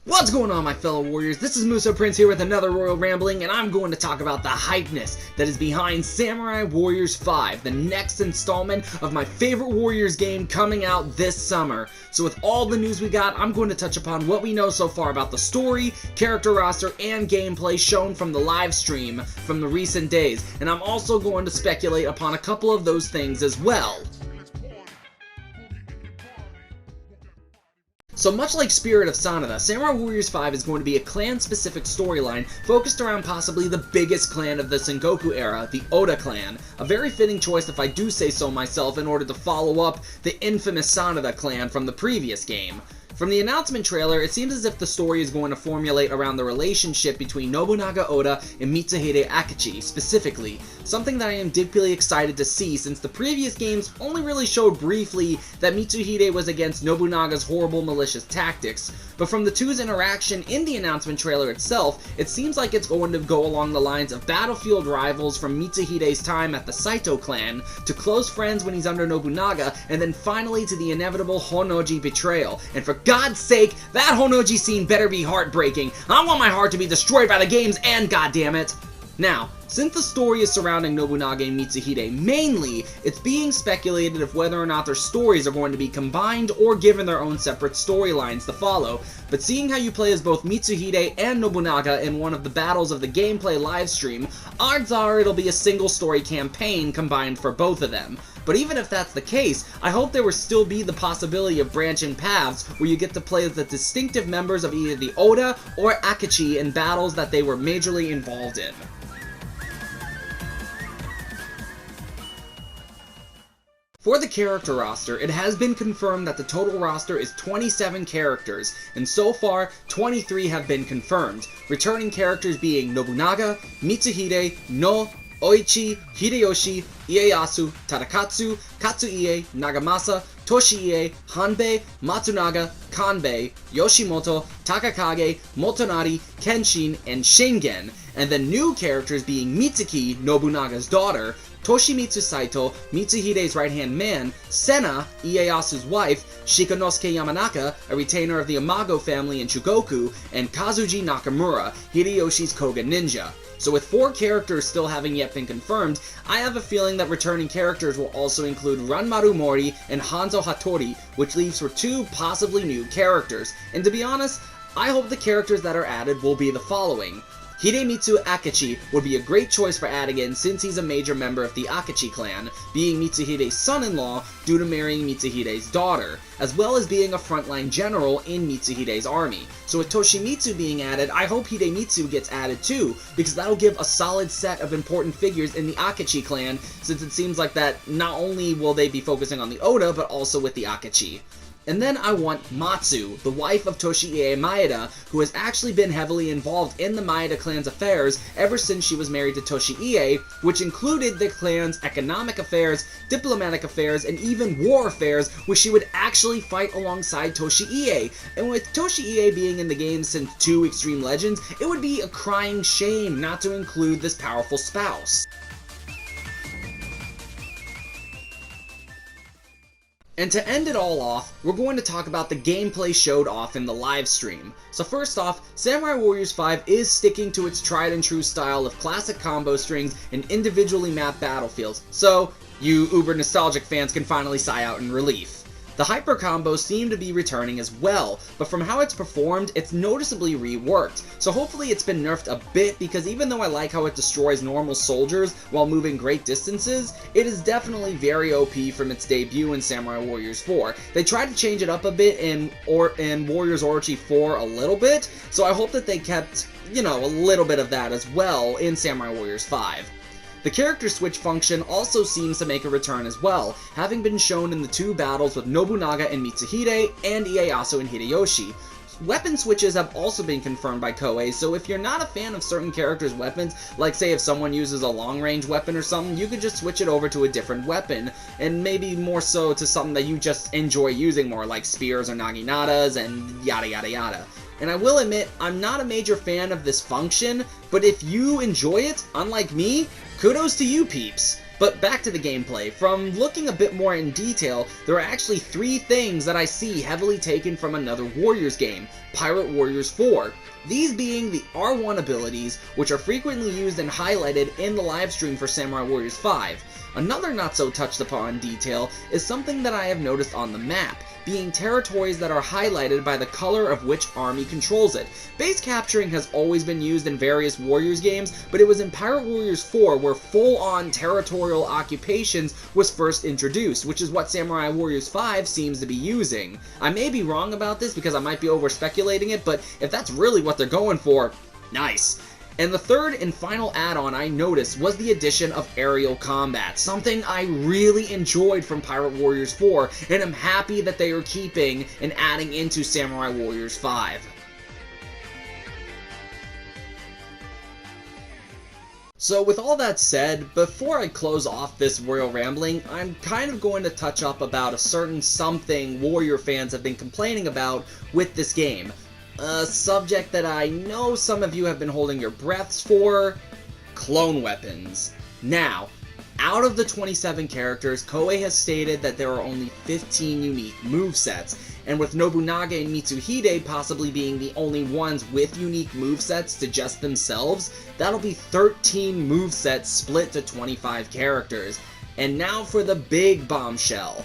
What's going on, my fellow warriors? This is Musou Prince here with another Royal Rambling, and I'm going to talk about the hypeness that is behind Samurai Warriors 5, the next installment of my favorite Warriors game coming out this summer. So with all the news we got, I'm going to touch upon what we know so far about the story, character roster, and gameplay shown from the live stream from the recent days, and I'm also going to speculate upon a couple of those things as well. So much like Spirit of Sanada, Samurai Warriors 5 is going to be a clan-specific storyline focused around possibly the biggest clan of the Sengoku era, the Oda clan. A very fitting choice, if I do say so myself, in order to follow up the infamous Sanada clan from the previous game. From the announcement trailer, it seems as if the story is going to formulate around the relationship between Nobunaga Oda and Mitsuhide Akechi, specifically, something that I am deeply excited to see since the previous games only really showed briefly that Mitsuhide was against Nobunaga's horrible malicious tactics, but from the two's interaction in the announcement trailer itself, it seems like it's going to go along the lines of battlefield rivals from Mitsuhide's time at the Saito clan, to close friends when he's under Nobunaga, and then finally to the inevitable Honnoji betrayal. And for God's sake, that Honnoji scene better be heartbreaking. I want my heart to be destroyed by the games and goddammit. Now, since the story is surrounding Nobunaga and Mitsuhide mainly, it's being speculated of whether or not their stories are going to be combined or given their own separate storylines to follow, but seeing how you play as both Mitsuhide and Nobunaga in one of the battles of the gameplay livestream, odds are it'll be a single story campaign combined for both of them. But even if that's the case, I hope there will still be the possibility of branching paths where you get to play as the distinctive members of either the Oda or Akechi in battles that they were majorly involved in. For the character roster, it has been confirmed that the total roster is 27 characters, and so far, 23 have been confirmed, returning characters being Nobunaga, Mitsuhide, No, Oichi, Hideyoshi, Ieyasu, Tadakatsu, Katsuie, Nagamasa, Toshiie, Hanbei, Matsunaga, Kanbei, Yoshimoto, Takakage, Motonari, Kenshin, and Shingen, and the new characters being Mitsuki, Nobunaga's daughter, Toshimitsu Saito, Mitsuhide's right-hand man, Senna, Ieyasu's wife, Shikanosuke Yamanaka, a retainer of the Imago family in Chugoku, and Kazuji Nakamura, Hideyoshi's Koga ninja. So with 4 characters still having yet been confirmed, I have a feeling that returning characters will also include Ranmaru Mori and Hanzo Hattori, which leaves for 2 possibly new characters. And to be honest, I hope the characters that are added will be the following. Hidemitsu Akechi would be a great choice for adding in since he's a major member of the Akechi clan, being Mitsuhide's son-in-law due to marrying Mitsuhide's daughter, as well as being a frontline general in Mitsuhide's army. So with Toshimitsu being added, I hope Hidemitsu gets added too, because that'll give a solid set of important figures in the Akechi clan, since it seems like that not only will they be focusing on the Oda, but also with the Akechi. And then I want Matsu, the wife of Toshiie Maeda, who has actually been heavily involved in the Maeda clan's affairs ever since she was married to Toshiie, which included the clan's economic affairs, diplomatic affairs, and even war affairs, where she would actually fight alongside Toshiie. And with Toshiie being in the game since 2 Extreme Legends, it would be a crying shame not to include this powerful spouse. And to end it all off, we're going to talk about the gameplay showed off in the live stream. So first off, Samurai Warriors 5 is sticking to its tried and true style of classic combo strings and individually mapped battlefields, so you uber nostalgic fans can finally sigh out in relief. The hyper combos seem to be returning as well, but from how it's performed, it's noticeably reworked, so hopefully it's been nerfed a bit, because even though I like how it destroys normal soldiers while moving great distances, it is definitely very OP from its debut in Samurai Warriors 4. They tried to change it up a bit in Warriors Orochi 4 a little bit, so I hope that they kept, a little bit of that as well in Samurai Warriors 5. The character switch function also seems to make a return as well, having been shown in the 2 battles with Nobunaga and Mitsuhide, and Ieyasu and Hideyoshi. Weapon switches have also been confirmed by Koei, so if you're not a fan of certain characters' weapons, like say if someone uses a long-range weapon or something, you could just switch it over to a different weapon, and maybe more so to something that you just enjoy using more, like spears or naginatas and yada yada yada. And I will admit, I'm not a major fan of this function, but if you enjoy it, unlike me, kudos to you peeps. But back to the gameplay. From looking a bit more in detail, there are actually 3 things that I see heavily taken from another Warriors game, Pirate Warriors 4. These being the R1 abilities, which are frequently used and highlighted in the livestream for Samurai Warriors 5. Another not so touched upon detail is something that I have noticed on the map, being territories that are highlighted by the color of which army controls it. Base capturing has always been used in various Warriors games, but it was in Pirate Warriors 4 where full-on territorial occupations was first introduced, which is what Samurai Warriors 5 seems to be using. I may be wrong about this because I might be over-speculating it, but if that's really what they're going for, nice. And the third and final add-on I noticed was the addition of aerial combat, something I really enjoyed from Pirate Warriors 4, and I'm happy that they are keeping and adding into Samurai Warriors 5. So with all that said, before I close off this Royal Rambling, I'm kind of going to touch up about a certain something Warrior fans have been complaining about with this game. A subject that I know some of you have been holding your breaths for, clone weapons. Now, out of the 27 characters, Koei has stated that there are only 15 unique movesets, and with Nobunaga and Mitsuhide possibly being the only ones with unique movesets to just themselves, that'll be 13 movesets split to 25 characters. And now for the big bombshell.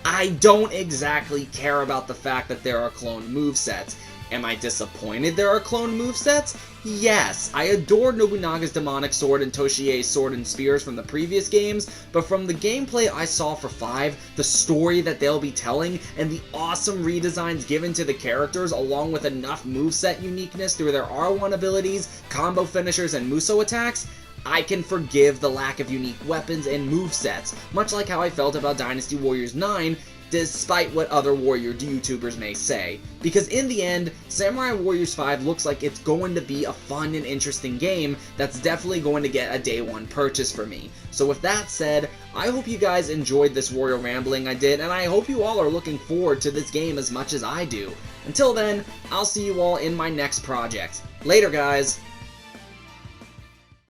I don't exactly care about the fact that there are clone movesets. Am I disappointed there are clone movesets? Yes, I adored Nobunaga's demonic sword and Toshie's sword and spears from the previous games, but from the gameplay I saw for 5, the story that they'll be telling, and the awesome redesigns given to the characters along with enough moveset uniqueness through their R1 abilities, combo finishers, and Musou attacks, I can forgive the lack of unique weapons and movesets, much like how I felt about Dynasty Warriors 9, despite what other Warrior YouTubers may say. Because in the end, Samurai Warriors 5 looks like it's going to be a fun and interesting game that's definitely going to get a day 1 purchase for me. So with that said, I hope you guys enjoyed this Royal Rambling I did, and I hope you all are looking forward to this game as much as I do. Until then, I'll see you all in my next project. Later, guys!